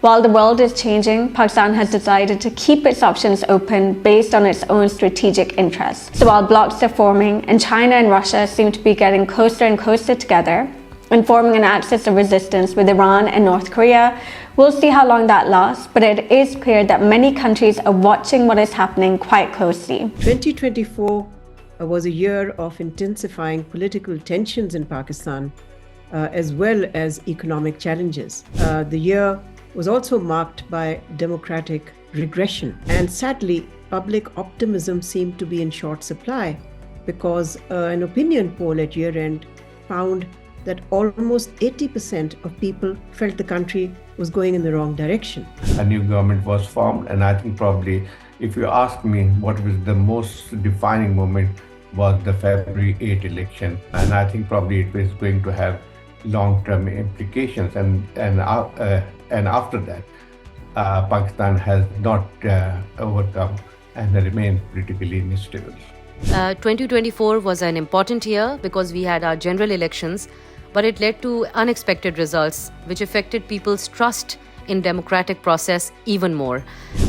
While the world is changing, Pakistan has decided to keep its options open based on its own strategic interests. So while blocs are forming and China and Russia seem to be getting closer and closer together and forming an axis of resistance with Iran and North Korea, we'll see how long that lasts, but it is clear that many countries are watching what is happening quite closely. 2024 was a year of intensifying political tensions in Pakistan, as well as economic challenges. The year was also marked by democratic regression. And sadly, public optimism seemed to be in short supply because an opinion poll at year-end found that almost 80% of people felt the country was going in the wrong direction. A new government was formed, and I think probably, if you ask me what was the most defining moment, was the February 8 election. And I think probably it was going to have long-term implications, and after that, Pakistan has not overcome and remained politically unstable. 2024 was an important year because we had our general elections, but it led to unexpected results which affected people's trust in democratic process even more.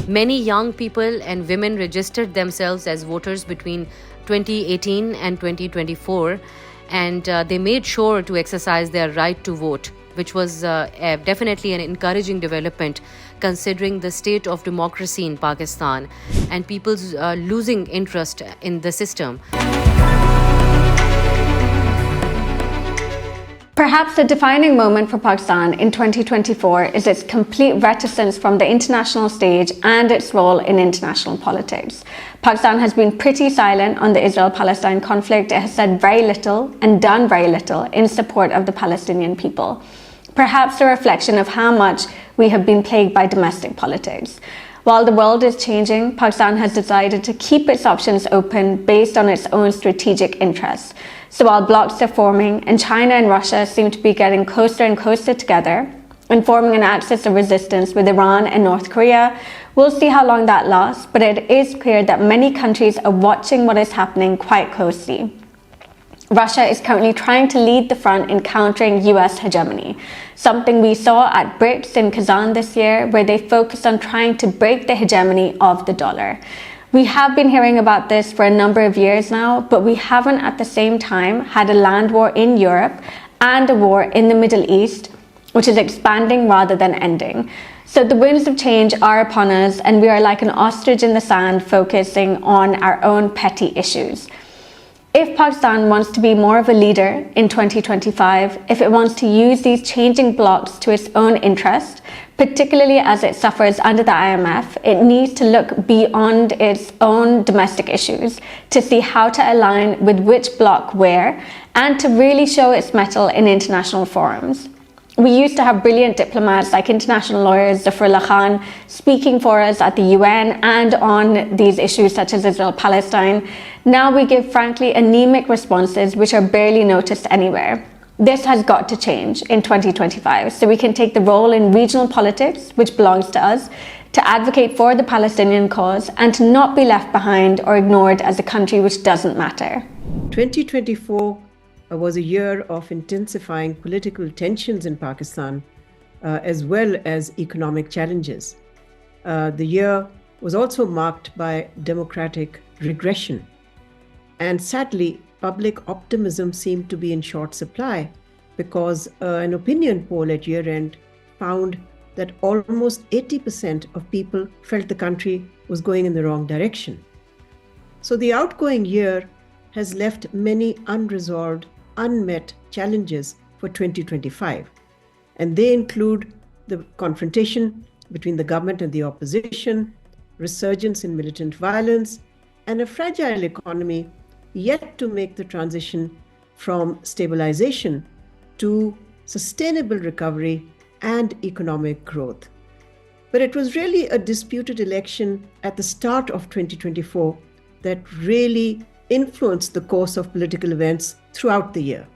Many young people and women registered themselves as voters between 2018 and 2024, and they made sure to exercise their right to vote, which was definitely an encouraging development considering the state of democracy in Pakistan and people's losing interest in the system. Perhaps the defining moment for Pakistan in 2024 is its complete reticence from the international stage and its role in international politics. Pakistan has been pretty silent on the Israel-Palestine conflict. It has said very little and done very little in support of the Palestinian people. Perhaps a reflection of how much we have been plagued by domestic politics. While the world is changing, Pakistan has decided to keep its options open based on its own strategic interests. So while blocs are forming and China and Russia seem to be getting closer and closer together and forming an axis of resistance with Iran and North Korea, we'll see how long that lasts, but it is clear that many countries are watching what is happening quite closely. Russia is currently trying to lead the front in countering US hegemony, something we saw at BRICS in Kazan this year, where they focused on trying to break the hegemony of the dollar. We have been hearing about this for a number of years now, but we haven't at the same time had a land war in Europe and a war in the Middle East, which is expanding rather than ending. So the winds of change are upon us, and we are like an ostrich in the sand focusing on our own petty issues. If Pakistan wants to be more of a leader in 2025, if it wants to use these changing blocs to its own interest, particularly as it suffers under the IMF, it needs to look beyond its own domestic issues to see how to align with which bloc where and to really show its mettle in international forums. We used to have brilliant diplomats like international lawyers Zafrullah Khan speaking for us at the UN and on these issues such as Israel-Palestine. Now we give frankly anemic responses which are barely noticed anywhere. This has got to change in 2025 so we can take the role in regional politics, which belongs to us, to advocate for the Palestinian cause and to not be left behind or ignored as a country which doesn't matter. 2024 was a year of intensifying political tensions in Pakistan, as well as economic challenges. The year was also marked by democratic regression. And sadly, public optimism seemed to be in short supply because an opinion poll at year-end found that almost 80% of people felt the country was going in the wrong direction. So the outgoing year has left many unresolved, unmet challenges for 2025. And they include the confrontation between the government and the opposition, resurgence in militant violence, and a fragile economy yet to make the transition from stabilization to sustainable recovery and economic growth. But it was really a disputed election at the start of 2024 that really influenced the course of political events throughout the year.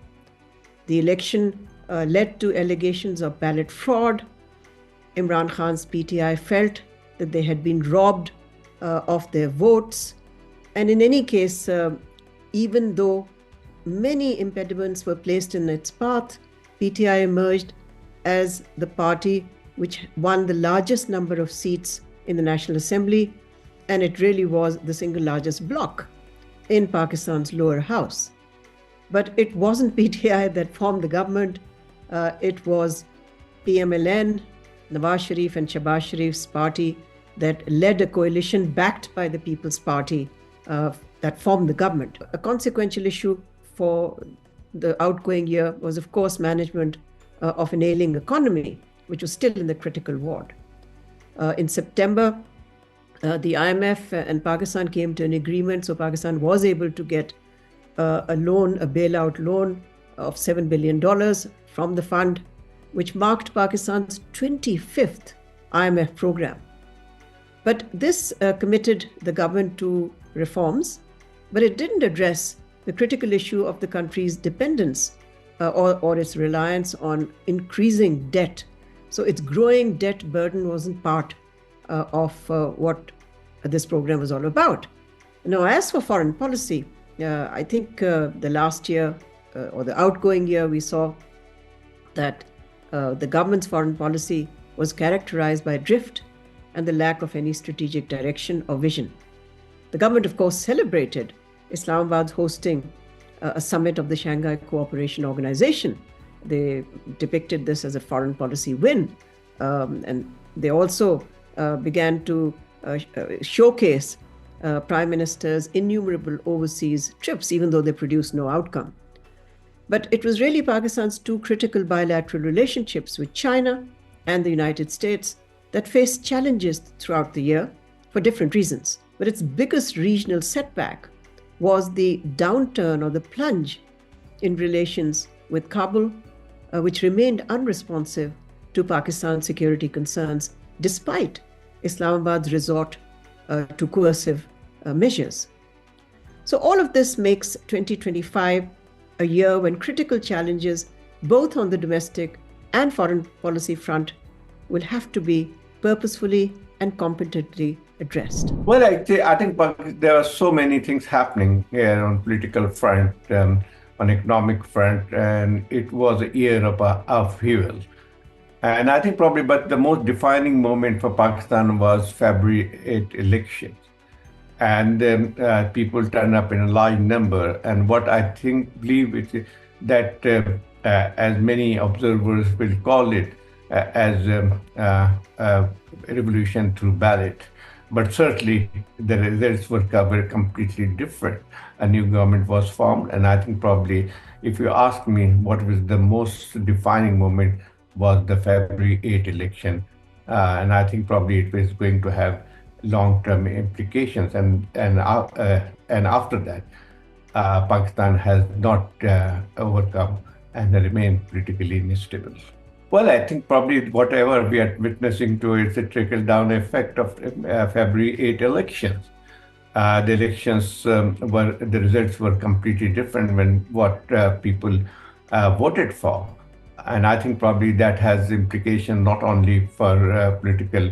The election led to allegations of ballot fraud. Imran Khan's PTI felt that they had been robbed of their votes. And in any case, even though many impediments were placed in its path, PTI emerged as the party which won the largest number of seats in the National Assembly, and it really was the single largest bloc in Pakistan's lower house. But it wasn't PTI that formed the government. It was PMLN, Nawaz Sharif and Shahbaz Sharif's party that led a coalition backed by the People's Party that formed the government. A consequential issue for the outgoing year was, of course, management of an ailing economy, which was still in the critical ward. In September, the IMF and Pakistan came to an agreement, so Pakistan was able to get a loan, a bailout loan of $7 billion from the fund, which marked Pakistan's 25th IMF program. But this committed the government to reforms, but it didn't address the critical issue of the country's dependence or its reliance on increasing debt. So its growing debt burden wasn't part of what this program was all about. Now, as for foreign policy, I think the last year or the outgoing year, we saw that the government's foreign policy was characterized by drift and the lack of any strategic direction or vision. The government, of course, celebrated Islamabad's hosting a summit of the Shanghai Cooperation Organization. They depicted this as a foreign policy win. And they also began to showcase Prime Minister's innumerable overseas trips, even though they produced no outcome. But it was really Pakistan's two critical bilateral relationships with China and the United States that faced challenges throughout the year for different reasons. But its biggest regional setback was the downturn or the plunge in relations with Kabul, which remained unresponsive to Pakistan's security concerns, despite Islamabad's resort to coercive measures. So all of this makes 2025 a year when critical challenges, both on the domestic and foreign policy front, will have to be purposefully and competently addressed. Well, I think there are so many things happening here on political front, on economic front, and it was a year of upheaval. And I think probably, but the most defining moment for Pakistan was February 8 elections. And people turned up in a large number. And what I believe is that, as many observers will call it, as a revolution through ballot. But certainly the results were completely different. A new government was formed. And I think probably, if you ask me what was the most defining moment, was the February 8 election. And I think probably it was going to have long-term implications. And after that, Pakistan has not overcome and remained politically unstable. Well, I think probably whatever we are witnessing to is a trickle-down effect of February 8 elections. The elections the results were completely different when what people voted for. And I think probably that has implication not only for political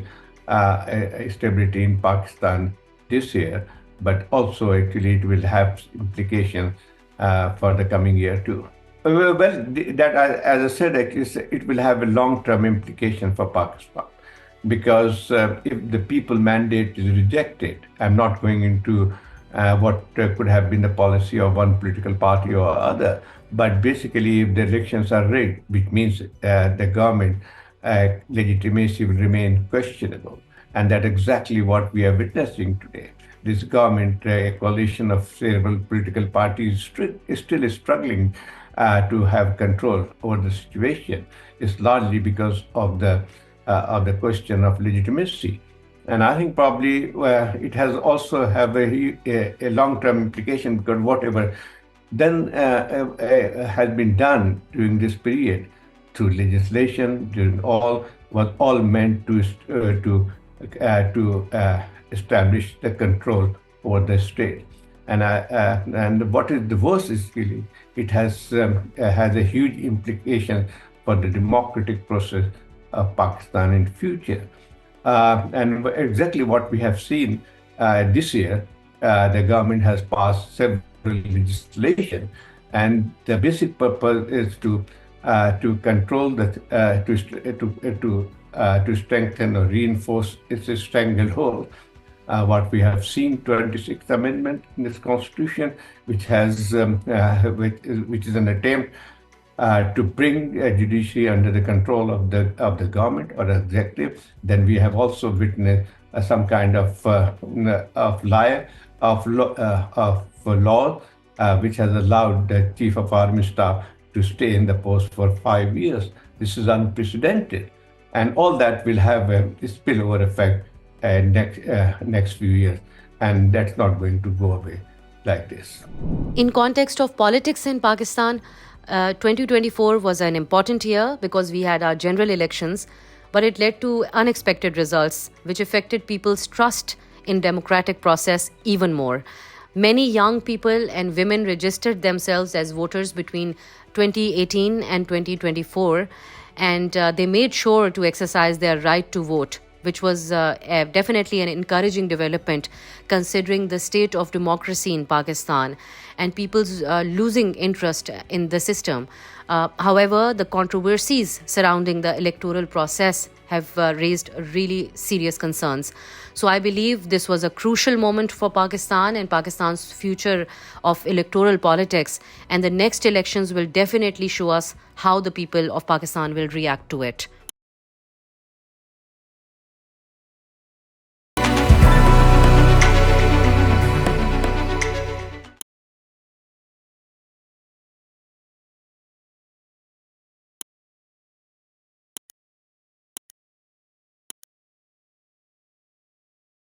stability in Pakistan this year, but also actually it will have implications for the coming year too. Well, that, as I said, it will have a long-term implication for Pakistan, because if the people mandate is rejected, I'm not going into what could have been the policy of one political party or other, but basically if the elections are rigged, which means the government legitimacy will remain questionable. And that's exactly what we are witnessing today. This government, a coalition of several political parties, is still struggling to have control over the situation. It's largely because of the question of legitimacy. And I think probably it has also have a long-term implication, because whatever then has been done during this period through legislation, was all meant to establish the control over the state. And what is the worst is really it has a huge implication for the democratic process of Pakistan in future. And exactly what we have seen this year, the government has passed several legislation, and the basic purpose is to control the to to strengthen or reinforce its stranglehold. What we have seen, 26th Amendment in this Constitution, which is an attempt to bring judiciary under the control of the government or executive. Then we have also witnessed some kind of law, which has allowed the Chief of Army Staff to stay in the post for 5 years. This is unprecedented, and all that will have a spillover effect next few years, and that's not going to go away like this. In context of politics in Pakistan, 2024 was an important year because we had our general elections, but it led to unexpected results which affected people's trust in democratic process even more. Many young people and women registered themselves as voters between 2018 and 2024, and they made sure to exercise their right to vote, which was definitely an encouraging development considering the state of democracy in Pakistan and people's losing interest in the system. However, the controversies surrounding the electoral process have raised really serious concerns. So I believe this was a crucial moment for Pakistan and Pakistan's future of electoral politics, and the next elections will definitely show us how the people of Pakistan will react to it.